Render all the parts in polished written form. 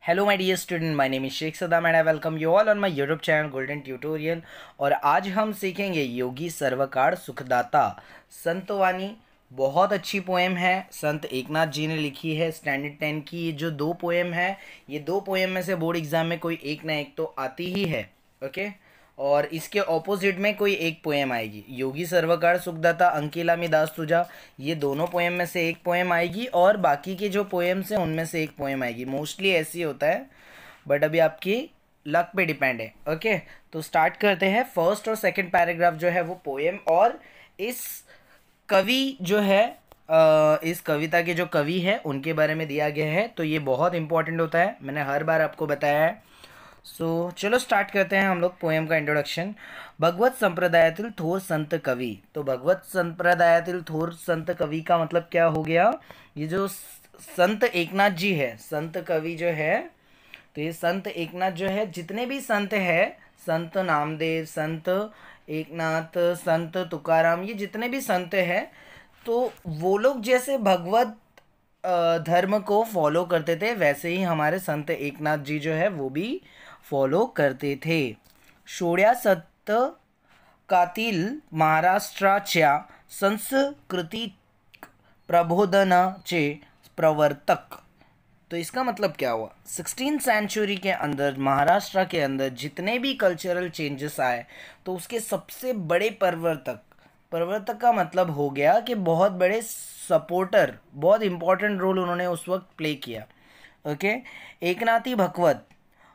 Hello my dear student, my name is Sheikh Saddam and I welcome you all on my YouTube channel golden tutorial. और आज हम सीखेंगे योगी सर्वकार सुखदाता संतवानी। बहुत अच्छी पोएम है, संत एकनाथ जी ने लिखी है। स्टैंडर्ड 10 की ये जो दो पोएम है, ये दो पोएम में से बोर्ड एग्जाम में कोई एक ना एक तो आती ही है। ओके, और इसके ऑपोजिट में कोई एक पोएम आएगी। योगी सर्वकार सुखदाता अंकिलामी दास तुझा, ये दोनों पोएम में से एक पोएम आएगी और बाकी के जो पोएम्स हैं उनमें से एक पोएम आएगी। मोस्टली ऐसे ही होता है, बट अभी आपकी लक पे डिपेंड है। ओके, तो स्टार्ट करते हैं। फर्स्ट और सेकंड पैराग्राफ जो है वो पोएम, और इस कवि जो है इस कविता के जो कवि है उनके बारे में दिया गया है। तो ये बहुत इंपॉर्टेंट होता है, मैंने हर बार आपको बताया है। चलो स्टार्ट करते हैं हम लोग पोएम का इंट्रोडक्शन। भगवत संप्रदायातील थोर संत कवि। तो भगवत संप्रदायातील थोर संत कवि का मतलब क्या हो गया? ये जो संत एकनाथ जी है, संत कवि जो है, तो ये संत एकनाथ जो है, जितने भी संत है, संत नामदेव, संत एकनाथ, संत तुकाराम, ये जितने भी संत हैं, तो वो लोग जैसे भगवत धर्म को फॉलो करते थे, वैसे ही हमारे संत एकनाथ जी जो है वो भी फॉलो करते थे। सोळ्या शतकातील महाराष्ट्राच्या सांस्कृतिक प्रबोधनाचे प्रवर्तक। तो इसका मतलब क्या हुआ? 16th सेंचुरी के अंदर महाराष्ट्र के अंदर जितने भी कल्चरल चेंजेस आए, तो उसके सबसे बड़े प्रवर्तक का मतलब हो गया कि बहुत बड़े सपोर्टर, बहुत इंपॉर्टेंट रोल उन्होंने उस वक्त प्ले किया। ओके, एकनाथी भगवत,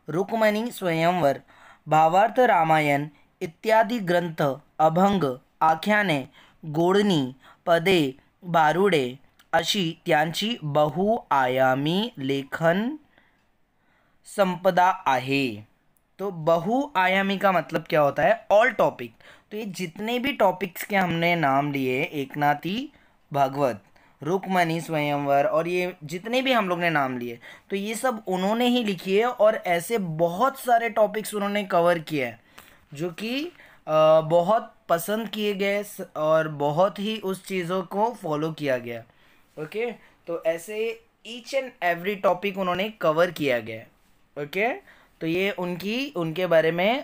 रुक्मणी स्वयंवर, भावार्थ रामायण इत्यादि ग्रंथ, अभंग, आख्याने, गोडणी, पदे, भारुडे अशी त्यांची बहुआयामी लेखन संपदा आहे। तो बहुआयामी का मतलब क्या होता है? All topic. तो ये जितने भी टॉपिक्स के हमने नाम लिए, एकनाथी भगवत, रुक्मणी स्वयंवर, और ये जितने भी हम लोग ने नाम लिए, तो ये सब उन्होंने ही लिखी है। और ऐसे बहुत सारे टॉपिक्स उन्होंने कवर किए हैं जो कि बहुत पसंद किए गए और बहुत ही उस चीज़ों को फॉलो किया गया। ओके, तो ऐसे ईच एंड एवरी टॉपिक उन्होंने कवर किया गया है। ओके, तो ये उनके बारे में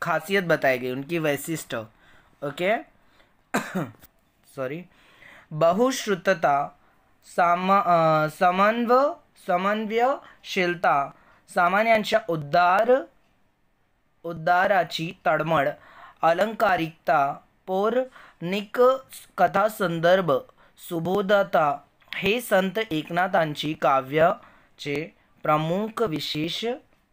खासियत बताई गई, उनकी वैशिष्ट। Okay sorry. बहुश्रुतता, समन्वयशीलता, सामान्यांच्या उद्धाराची तळमळ, अलंकारिकता, पौराणिक कथासंदर्भ, सुबोधता हे संत एकनाथांची काव्याचे प्रमुख विशेष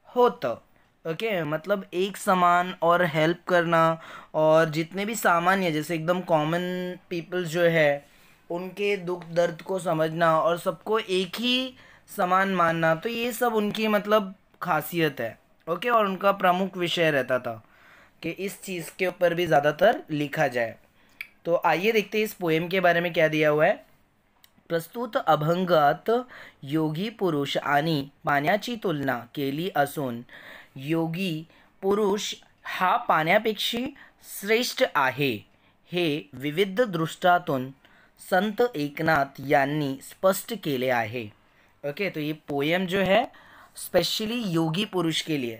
होतं। ओके, मतलब एक समान और हेल्प करना, और जितने भी सामान्य, जैसे एकदम कॉमन पीपल्स जो है, उनके दुख दर्द को समझना और सबको एक ही समान मानना, तो ये सब उनकी मतलब खासियत है। ओके, और उनका प्रमुख विषय रहता था कि इस चीज़ के ऊपर भी ज़्यादातर लिखा जाए। तो आइए देखते हैं इस पोएम के बारे में क्या दिया हुआ है। प्रस्तुत अभंगात योगी पुरुष आणि पाण्याची तुलना केली असून योगी पुरुष हा पाण्यापेक्षा श्रेष्ठ आहे हे विविध दृष्टातून संत एकनाथ यांनी स्पष्ट केले आहे। ओके, तो ये पोएम जो है स्पेशली योगी पुरुष के लिए।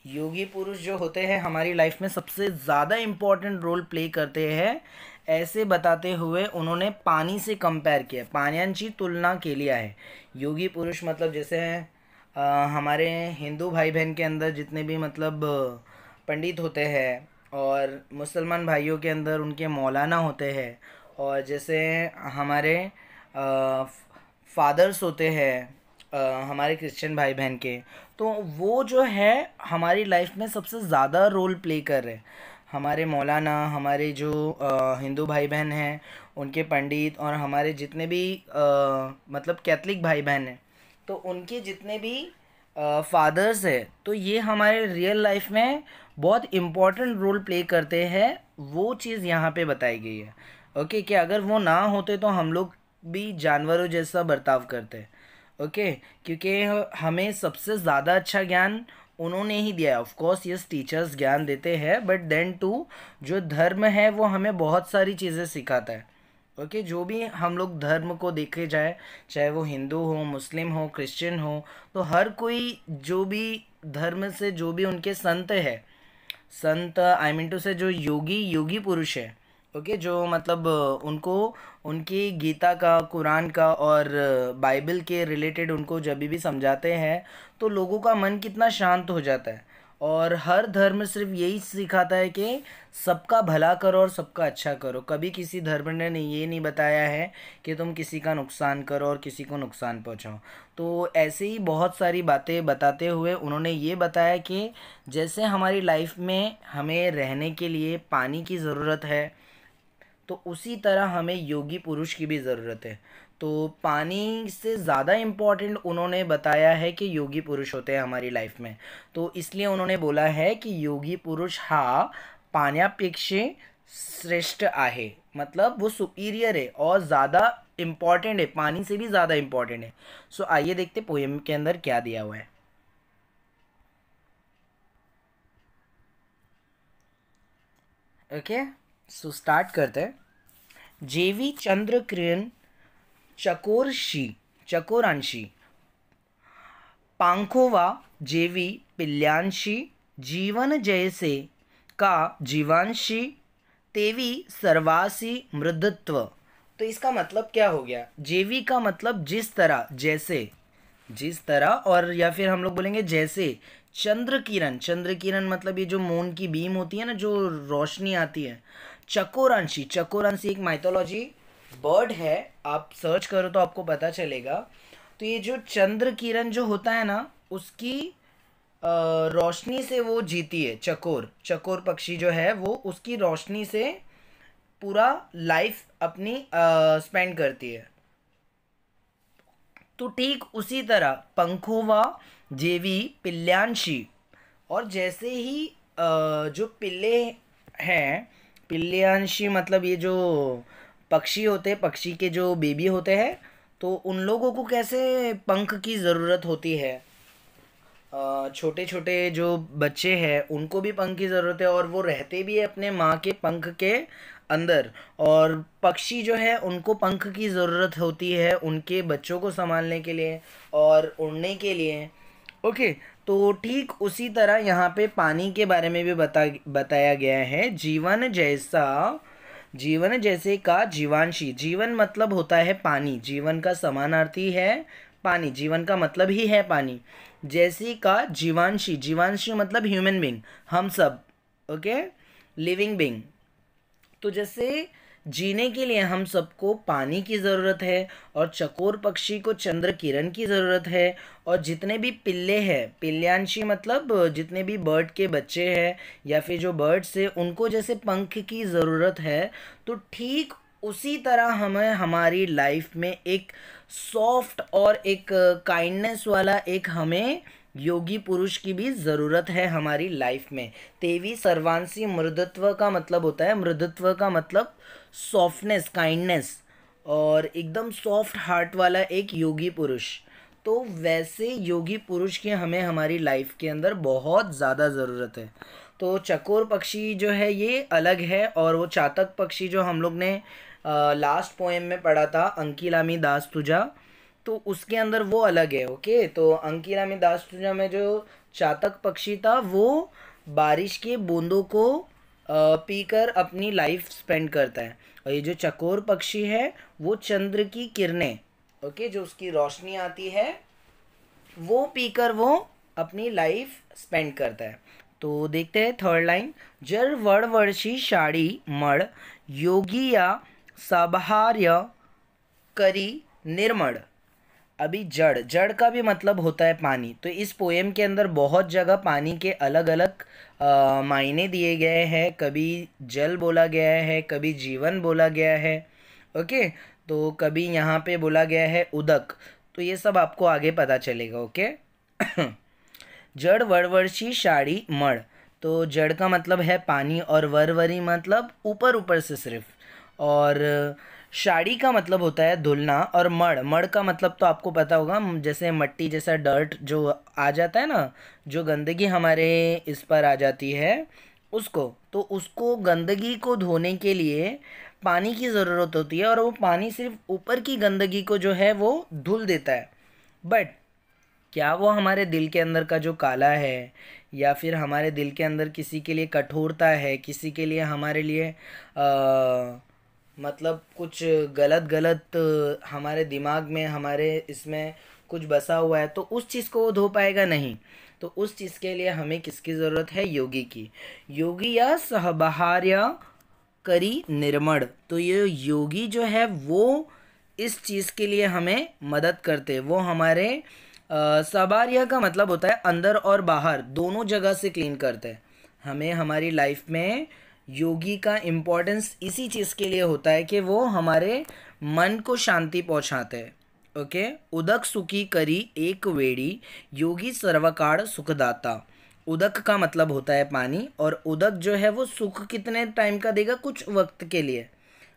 योगी पुरुष जो होते हैं हमारी लाइफ में सबसे ज़्यादा इम्पोर्टेंट रोल प्ले करते हैं, ऐसे बताते हुए उन्होंने पानी से कंपेयर किया, पाण्यांची तुलना के लिया है। योगी पुरुष मतलब जैसे हमारे हिंदू भाई बहन के अंदर जितने भी मतलब पंडित होते हैं, और मुसलमान भाइयों के अंदर उनके मौलाना होते हैं, और जैसे हमारे फादर्स होते हैं हमारे क्रिश्चियन भाई बहन के, तो वो जो है हमारी लाइफ में सबसे ज़्यादा रोल प्ले कर रहे हैं। हमारे मौलाना, हमारे जो हिंदू भाई बहन हैं उनके पंडित, और हमारे जितने भी मतलब कैथलिक भाई बहन हैं, तो उनके जितने भी फादर्स हैं, तो ये हमारे रियल लाइफ में बहुत इम्पोर्टेंट रोल प्ले करते हैं। वो चीज़ यहाँ पे बताई गई है। ओके, कि अगर वो ना होते तो हम लोग भी जानवरों जैसा बर्ताव करते। ओके, क्योंकि हमें सबसे ज़्यादा अच्छा ज्ञान उन्होंने ही दिया है। ऑफ कोर्स यस, टीचर्स ज्ञान देते हैं, बट देन टू जो धर्म है वो हमें बहुत सारी चीज़ें सिखाता है। ओके, जो भी हम लोग धर्म को देखे जाए, चाहे वो हिंदू हो, मुस्लिम हो, क्रिश्चियन हो, तो हर कोई जो भी धर्म से जो भी उनके संत है, संत आई मीन टू से जो योगी योगी पुरुष है, ओके, जो मतलब उनको उनकी गीता का, कुरान का और बाइबल के रिलेटेड उनको जब भी समझाते हैं तो लोगों का मन कितना शांत हो जाता है। और हर धर्म सिर्फ यही सिखाता है कि सबका भला करो और सबका अच्छा करो। कभी किसी धर्म ने ये नहीं बताया है कि तुम किसी का नुकसान करो और किसी को नुकसान पहुंचाओ। तो ऐसे ही बहुत सारी बातें बताते हुए उन्होंने ये बताया कि जैसे हमारी लाइफ में हमें रहने के लिए पानी की ज़रूरत है, तो उसी तरह हमें योगी पुरुष की भी ज़रूरत है। तो पानी से ज़्यादा इम्पोर्टेंट उन्होंने बताया है कि योगी पुरुष होते हैं हमारी लाइफ में। तो इसलिए उन्होंने बोला है कि योगी पुरुष हा पाण्यापेक्षे श्रेष्ठ आहे, मतलब वो सुपीरियर है और ज़्यादा इम्पॉर्टेंट है, पानी से भी ज़्यादा इम्पॉर्टेंट है। सो आइए देखते पोएम के अंदर क्या दिया हुआ है। ओके, सो स्टार्ट करते हैं। जेवी चंद्र किरण चकोरशी चकोरांशी पांखोवा जेवी पिल्यांशी जीवन जैसे का जीवांशी तेवी सर्वासी मृदत्व। तो इसका मतलब क्या हो गया? जेवी का मतलब जिस तरह, जैसे, जिस तरह, और या फिर हम लोग बोलेंगे जैसे चंद्र किरण। चंद्र किरण मतलब ये जो मून की बीम होती है ना, जो रोशनी आती है। चकोरांशी, चकोरांशी एक माइथोलॉजी बर्ड है, आप सर्च करो तो आपको पता चलेगा। तो ये जो चंद्र किरण जो होता है ना, उसकी रोशनी से वो जीती है। चकोर, चकोर पक्षी जो है वो उसकी रोशनी से पूरा लाइफ अपनी स्पेंड करती है। तो ठीक उसी तरह पंखोवा जेवी पिल्यांशी, और जैसे ही जो पिल्ले हैं, पिल्यांशी मतलब ये जो पक्षी होते हैं, पक्षी के जो बेबी होते हैं, तो उन लोगों को कैसे पंख की ज़रूरत होती है। छोटे छोटे जो बच्चे हैं उनको भी पंख की ज़रूरत है, और वो रहते भी है अपने माँ के पंख के अंदर। और पक्षी जो है उनको पंख की ज़रूरत होती है उनके बच्चों को संभालने के लिए और उड़ने के लिए। ओके, तो ठीक उसी तरह यहाँ पे पानी के बारे में भी बताया गया है। जीवन जैसा, जीवन जैसे का जीवांशी, जीवन मतलब होता है पानी, जीवन का समानार्थी है पानी, जीवन का मतलब ही है पानी। जैसे का जीवांशी, जीवांशी मतलब ह्यूमन बींग, हम सब, ओके, लिविंग बींग। तो जैसे जीने के लिए हम सबको पानी की ज़रूरत है, और चकोर पक्षी को चंद्र किरण की ज़रूरत है, और जितने भी पिल्ले हैं, पिल्यांशी मतलब जितने भी बर्ड के बच्चे हैं या फिर जो बर्ड्स हैं, उनको जैसे पंख की ज़रूरत है, तो ठीक उसी तरह हमें हमारी लाइफ में एक सॉफ्ट और एक काइंडनेस वाला एक हमें योगी पुरुष की भी ज़रूरत है हमारी लाइफ में। तेवी सर्वांशी मृदत्व का मतलब होता है, मृदत्व का मतलब सॉफ्टनेस, काइंडनेस, और एकदम सॉफ्ट हार्ट वाला एक योगी पुरुष। तो वैसे योगी पुरुष की हमें हमारी लाइफ के अंदर बहुत ज़्यादा ज़रूरत है। तो चकोर पक्षी जो है ये अलग है, और वो चातक पक्षी जो हम लोग ने लास्ट पोएम में पढ़ा था, अंकिलामी दास तुझा, तो उसके अंदर वो अलग है। ओके, तो अंकिलामी दास तुझा में जो चातक पक्षी था वो बारिश के बूंदों को पीकर अपनी लाइफ स्पेंड करता है, और ये जो चकोर पक्षी है वो चंद्र की किरणें, ओके, जो उसकी रोशनी आती है वो पीकर वो अपनी लाइफ स्पेंड करता है। तो देखते हैं थर्ड लाइन। जर वड़वर्षी शाड़ी मड़ योगिया सभार्य करी निर्मड़। अभी जड़, जड़ का भी मतलब होता है पानी। तो इस पोएम के अंदर बहुत जगह पानी के अलग अलग मायने दिए गए हैं। कभी जल बोला गया है, कभी जीवन बोला गया है, ओके, तो कभी यहाँ पे बोला गया है उदक। तो ये सब आपको आगे पता चलेगा। ओके जड़ वड़वर्षी शाड़ी मड़, तो जड़ का मतलब है पानी, और वरवरी मतलब ऊपर ऊपर से सिर्फ, और शाड़ी का मतलब होता है धुलना, और मड़, मड़ का मतलब तो आपको पता होगा, जैसे मट्टी जैसा डर्ट जो आ जाता है ना, जो गंदगी हमारे इस पर आ जाती है उसको, तो उसको गंदगी को धोने के लिए पानी की ज़रूरत होती है और वो पानी सिर्फ ऊपर की गंदगी को जो है वो धुल देता है। बट क्या वो हमारे दिल के अंदर का जो काला है, या फिर हमारे दिल के अंदर किसी के लिए कठोरता है, किसी के लिए हमारे लिए मतलब कुछ गलत गलत हमारे दिमाग में, हमारे इसमें कुछ बसा हुआ है, तो उस चीज़ को वो धो पाएगा नहीं। तो उस चीज़ के लिए हमें किसकी ज़रूरत है? योगी की। योगी या सहबाहार्य करी निर्मण। तो ये योगी जो है वो इस चीज़ के लिए हमें मदद करते हैं। वो हमारे सबारिया का मतलब होता है अंदर और बाहर दोनों जगह से क्लीन करते हैं। हमें हमारी लाइफ में योगी का इम्पोर्टेंस इसी चीज़ के लिए होता है कि वो हमारे मन को शांति पहुंचाते हैं। ओके। उदक सुखी करी एक वेड़ी, योगी सर्वकाल सुखदाता। उदक का मतलब होता है पानी, और उदक जो है वो सुख कितने टाइम का देगा? कुछ वक्त के लिए।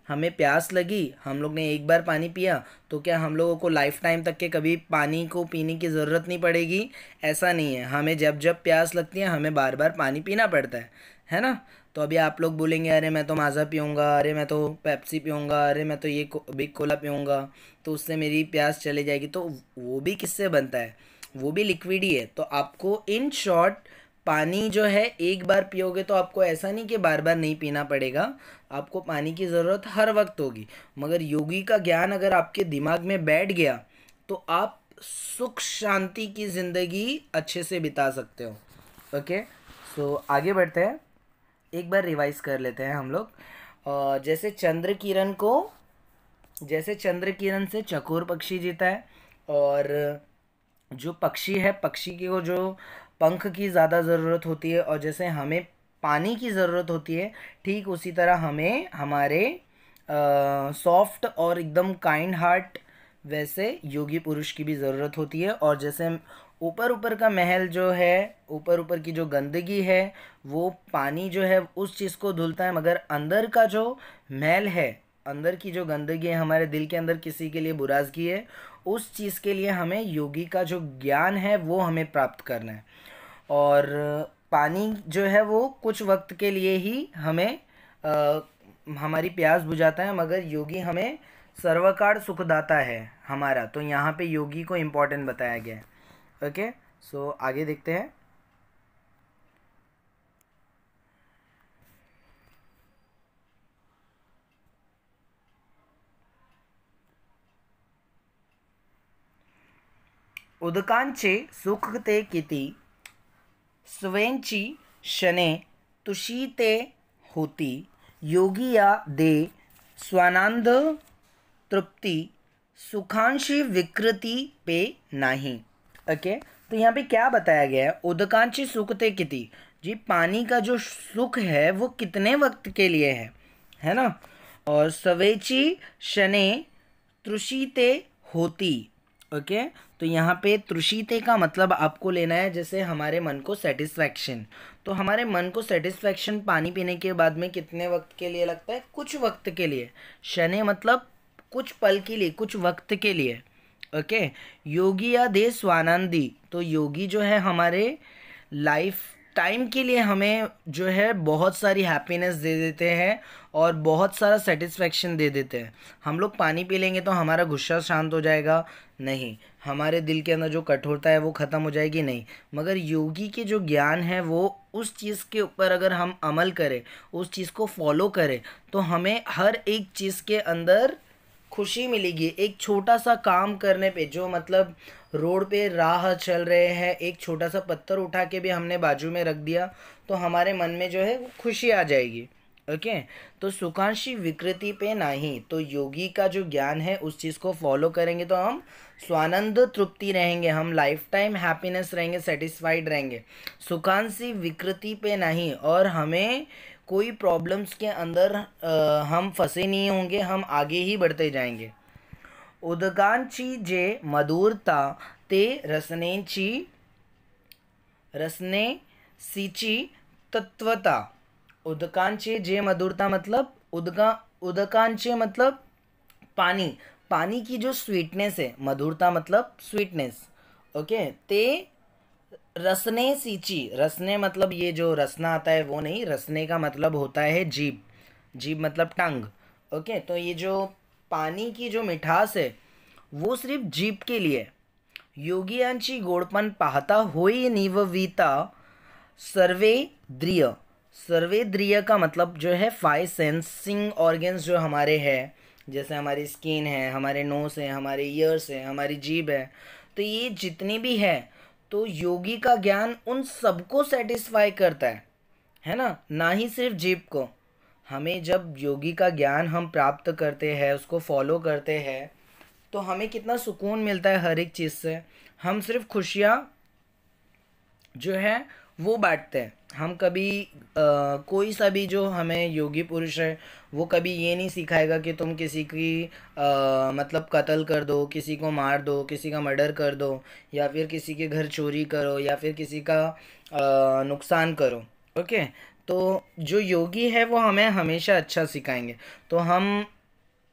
हमें प्यास लगी, हम लोग ने एक बार पानी पिया, तो क्या हम लोगों को लाइफ टाइम तक के कभी पानी को पीने की ज़रूरत नहीं पड़ेगी? ऐसा नहीं है। हमें जब जब प्यास लगती है हमें बार बार पानी पीना पड़ता है ना? तो अभी आप लोग बोलेंगे अरे मैं तो माज़ा पीऊँगा, अरे मैं तो पेप्सी पीऊँगा, अरे मैं तो ये बिग कोला पीऊँगा, तो उससे मेरी प्यास चली जाएगी। तो वो भी किससे बनता है? वो भी लिक्विड ही है। तो आपको इन शॉर्ट पानी जो है एक बार पियोगे तो आपको ऐसा नहीं कि बार बार नहीं पीना पड़ेगा, आपको पानी की ज़रूरत हर वक्त होगी। मगर योगी का ज्ञान अगर आपके दिमाग में बैठ गया तो आप सुख शांति की ज़िंदगी अच्छे से बिता सकते हो। ओके। सो आगे बढ़ते हैं, एक बार रिवाइज कर लेते हैं हम लोग। जैसे चंद्र किरण से चकोर पक्षी जीता है, और जो पक्षी है, पक्षी को जो पंख की ज़्यादा ज़रूरत होती है, और जैसे हमें पानी की ज़रूरत होती है, ठीक उसी तरह हमें हमारे सॉफ्ट और एकदम काइंड हार्ट वैसे योगी पुरुष की भी ज़रूरत होती है। और जैसे ऊपर ऊपर का महल जो है, ऊपर ऊपर की जो गंदगी है, वो पानी जो है उस चीज़ को धुलता है, मगर अंदर का जो महल है, अंदर की जो गंदगी है, हमारे दिल के अंदर किसी के लिए बुराजगी है, उस चीज़ के लिए हमें योगी का जो ज्ञान है वो हमें प्राप्त करना है। और पानी जो है वो कुछ वक्त के लिए ही हमें हमारी प्यास बुझाता है, मगर योगी हमें सर्वकाल सुखदाता है हमारा। तो यहाँ पे योगी को इम्पोर्टेंट बताया गया है। ओके। सो आगे देखते हैं। उदकांचे सुख ते किती, स्वेंची शने तुषीते होती, योगी या दे स्वानंद तृप्ति, सुखांशी विकृति पे नाही। ओके। तो यहाँ पे क्या बताया गया है? उदकांची सुखते किति, जी पानी का जो सुख है वो कितने वक्त के लिए है ना? और सवेची शने तृषिते होती। ओके। तो यहाँ पे तृषिते का मतलब आपको लेना है जैसे हमारे मन को सेटिस्फैक्शन। तो हमारे मन को सेटिस्फैक्शन पानी पीने के बाद में कितने वक्त के लिए लगता है? कुछ वक्त के लिए। शने मतलब कुछ पल के लिए, कुछ वक्त के लिए। ओके। योगी या दे स्वानंदी, तो योगी जो है हमारे लाइफ टाइम के लिए हमें जो है बहुत सारी हैप्पीनेस दे देते हैं और बहुत सारा सेटिस्फेक्शन दे देते हैं। हम लोग पानी पी लेंगे तो हमारा गुस्सा शांत हो जाएगा? नहीं। हमारे दिल के अंदर जो कठोरता है वो ख़त्म हो जाएगी? नहीं। मगर योगी के जो ज्ञान है वो उस चीज़ के ऊपर अगर हम अमल करें, उस चीज़ को फॉलो करें, तो हमें हर एक चीज़ के अंदर खुशी मिलेगी। एक छोटा सा काम करने पे, जो मतलब रोड पे राह चल रहे हैं, एक छोटा सा पत्थर उठा के भी हमने बाजू में रख दिया तो हमारे मन में जो है वो खुशी आ जाएगी। ओके। तो सुखांशी विकृति पे नहीं, तो योगी का जो ज्ञान है उस चीज़ को फॉलो करेंगे तो हम स्वानंद तृप्ति रहेंगे, हम लाइफ टाइम हैप्पीनेस रहेंगे, सेटिस्फाइड रहेंगे। सुखांशी विकृति पे नहीं, और हमें कोई प्रॉब्लम्स के अंदर हम फंसे नहीं होंगे, हम आगे ही बढ़ते जाएंगे। उदकांची जे मधुरता ते रसने सीची तत्वता। उदकांचे जे मधुरता मतलब उदकांचे मतलब पानी, पानी की जो स्वीटनेस है, मधुरता मतलब स्वीटनेस। ओके। ते रसने सींची, रसने मतलब ये जो रसना आता है वो नहीं, रसने का मतलब होता है जीभ, जीभ मतलब टंग। ओके, तो ये जो पानी की जो मिठास है वो सिर्फ जीभ के लिए है. योगियांची गोडपण पाहता होई निवविता सर्वेंद्रिय. सर्वेंद्रिय का मतलब जो है 5 सेंसिंग ऑर्गन्स जो हमारे हैं, जैसे हमारी स्किन है, हमारे नोस है, हमारे ईयर्स है, हमारी जीभ है, तो ये जितनी भी है, तो योगी का ज्ञान उन सबको सेटिस्फाई करता है ना, ना ही सिर्फ जीभ को. हमें जब योगी का ज्ञान हम प्राप्त करते हैं, उसको फॉलो करते हैं, तो हमें कितना सुकून मिलता है हर एक चीज़ से. हम सिर्फ खुशियाँ जो है वो बांटते हैं. हम कभी कोई सा भी जो हमें योगी पुरुष है वो कभी ये नहीं सिखाएगा कि तुम किसी की मतलब कत्ल कर दो, किसी को मार दो, किसी का मर्डर कर दो, या फिर किसी के घर चोरी करो, या फिर किसी का नुकसान करो. ओके, तो जो योगी है वो हमें हमेशा अच्छा सिखाएंगे. तो हम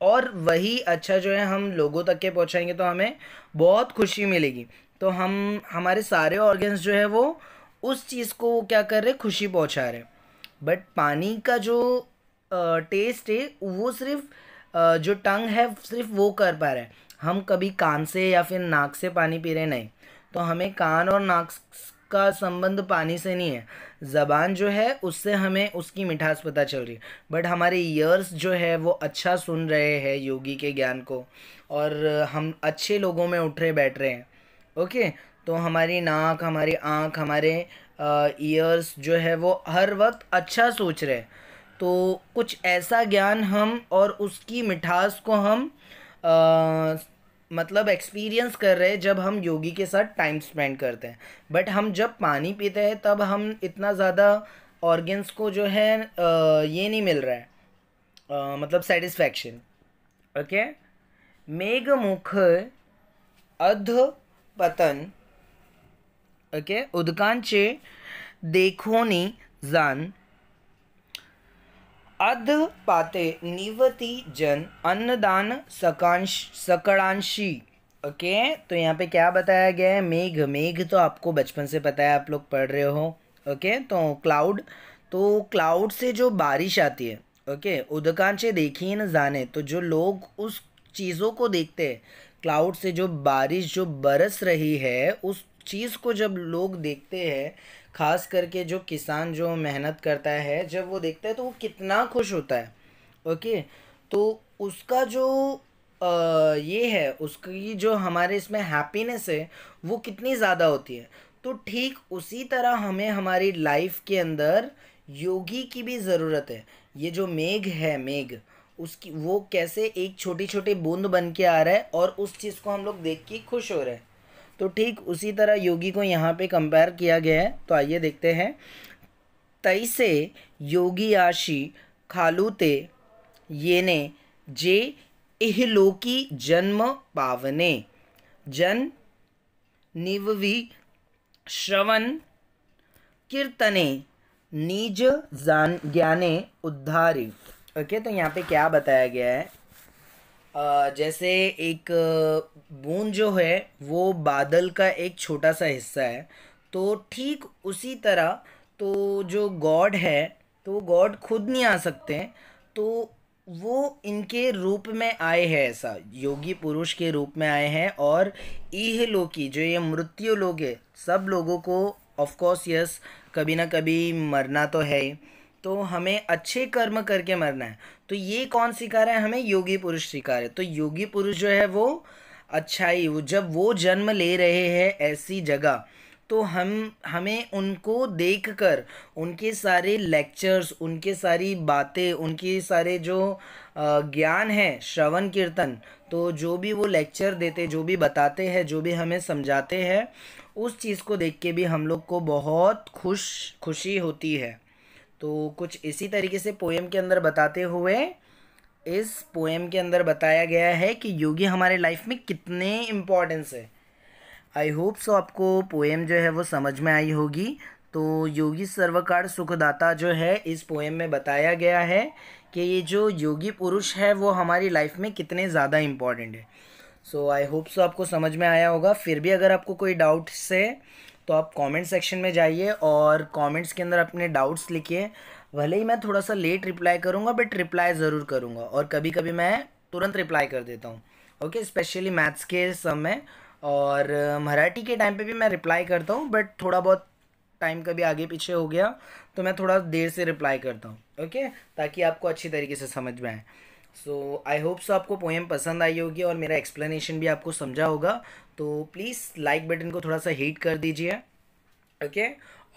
और वही अच्छा जो है हम लोगों तक के पहुंचाएंगे तो हमें बहुत खुशी मिलेगी. तो हम हमारे सारे ऑर्गन्स जो है वो उस चीज़ को क्या कर रहे, खुशी पहुंचा रहे. बट पानी का जो टेस्ट है वो सिर्फ जो टंग है सिर्फ वो कर पा रहा है. हम कभी कान से या फिर नाक से पानी पी रहे नहीं. तो हमें कान और नाक का संबंध पानी से नहीं है. ज़बान जो है उससे हमें उसकी मिठास पता चल रही है. बट हमारे ईयर्स जो है वो अच्छा सुन रहे हैं योगी के ज्ञान को, और हम अच्छे लोगों में उठ रहे बैठ रहे हैं. ओके, तो हमारी नाक, हमारी आँख, हमारे ईयर्स जो है वो हर वक्त अच्छा सोच रहे हैं. तो कुछ ऐसा ज्ञान हम और उसकी मिठास को हम मतलब एक्सपीरियंस कर रहे हैं जब हम योगी के साथ टाइम स्पेंड करते हैं. बट हम जब पानी पीते हैं तब हम इतना ज़्यादा ऑर्गन्स को जो है ये नहीं मिल रहा है, मतलब सेटिस्फैक्शन. ओके, मेघमुख अध पतन. ओके, उदकांचे देखोनी जान अध पाते निवती जन अन्नदान सकळांशी. ओके, तो यहाँ पे क्या बताया गया है, मेघ. मेघ तो आपको बचपन से पता है, आप लोग पढ़ रहे हो. ओके, तो क्लाउड, तो क्लाउड से जो बारिश आती है. ओके, उदकांचे देखी न जाने, तो जो लोग उस चीज़ों को देखते हैं, क्लाउड से जो बारिश जो बरस रही है उस चीज़ को जब लोग देखते हैं, खास करके जो किसान जो मेहनत करता है, जब वो देखता है तो वो कितना खुश होता है. ओके, तो उसका जो ये है, उसकी जो हमारे इसमें हैप्पीनेस है वो कितनी ज़्यादा होती है. तो ठीक उसी तरह हमें हमारी लाइफ के अंदर योगी की भी ज़रूरत है. ये जो मेघ है, मेघ, उसकी वो कैसे एक छोटी छोटी बूंद बन के आ रहा है और उस चीज़ को हम लोग देख के खुश हो रहे हैं. तो ठीक उसी तरह योगी को यहाँ पे कंपेयर किया गया है. तो आइए देखते हैं. तैसे योगी आशी खालूते येने जे इहलोकी जन्म पावने जन निववी श्रवण कीर्तने निज जान ज्ञाने उद्धारी. ओके, तो यहाँ पे क्या बताया गया है, जैसे एक बूंद जो है वो बादल का एक छोटा सा हिस्सा है. तो ठीक उसी तरह तो जो गॉड है, तो गॉड खुद नहीं आ सकते, तो वो इनके रूप में आए हैं, ऐसा योगी पुरुष के रूप में आए हैं. और इह लोकी जो ये मृत्यु लोग है, सब लोगों को ऑफ कोर्स यस कभी ना कभी मरना तो है ही, तो हमें अच्छे कर्म करके मरना है. तो ये कौन सिखा रहा है हमें, योगी पुरुष सिखा रहे हैं. तो योगी पुरुष जो है वो अच्छाई, वो जब वो जन्म ले रहे हैं ऐसी जगह, तो हमें उनको देखकर उनके सारे लेक्चर्स, उनके सारी बातें, उनके सारे जो ज्ञान है, श्रवण कीर्तन, तो जो भी वो लेक्चर देते, जो भी बताते हैं, जो भी हमें समझाते हैं, उस चीज़ को देख के भी हम लोग को बहुत खुशी होती है. तो कुछ इसी तरीके से पोएम के अंदर बताते हुए इस पोएम के अंदर बताया गया है कि योगी हमारे लाइफ में कितने इम्पोर्टेंस है. आई होप सो आपको पोएम जो है वो समझ में आई होगी. तो योगी सर्वकाल सुखदाता जो है इस पोएम में बताया गया है कि ये जो योगी पुरुष है वो हमारी लाइफ में कितने ज़्यादा इम्पॉर्टेंट है. सो आई होप सो आपको समझ में आया होगा. फिर भी अगर आपको कोई डाउट्स है तो आप कमेंट सेक्शन में जाइए और कमेंट्स के अंदर अपने डाउट्स लिखिए. भले ही मैं थोड़ा सा लेट रिप्लाई करूँगा बट रिप्लाई ज़रूर करूँगा, और कभी कभी मैं तुरंत रिप्लाई कर देता हूँ। ओके, स्पेशली मैथ्स के समय, और मराठी के टाइम पे भी मैं रिप्लाई करता हूँ, बट थोड़ा बहुत टाइम कभी आगे पीछे हो गया तो मैं थोड़ा देर से रिप्लाई करता हूँ। ओके, ताकि आपको अच्छी तरीके से समझ में आए। सो आई होप सो आपको पोएम पसंद आई होगी और मेरा एक्सप्लेनेशन भी आपको समझा होगा। तो प्लीज़ लाइक बटन को थोड़ा सा हिट कर दीजिए। ओके,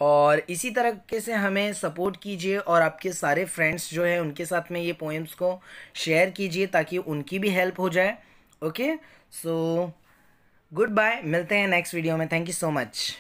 और इसी तरीके से हमें सपोर्ट कीजिए, और आपके सारे फ्रेंड्स जो हैं उनके साथ में ये पोएम्स को शेयर कीजिए ताकि उनकी भी हेल्प हो जाए। ओके, सो गुड बाय, मिलते हैं नेक्स्ट वीडियो में। Thank you so much.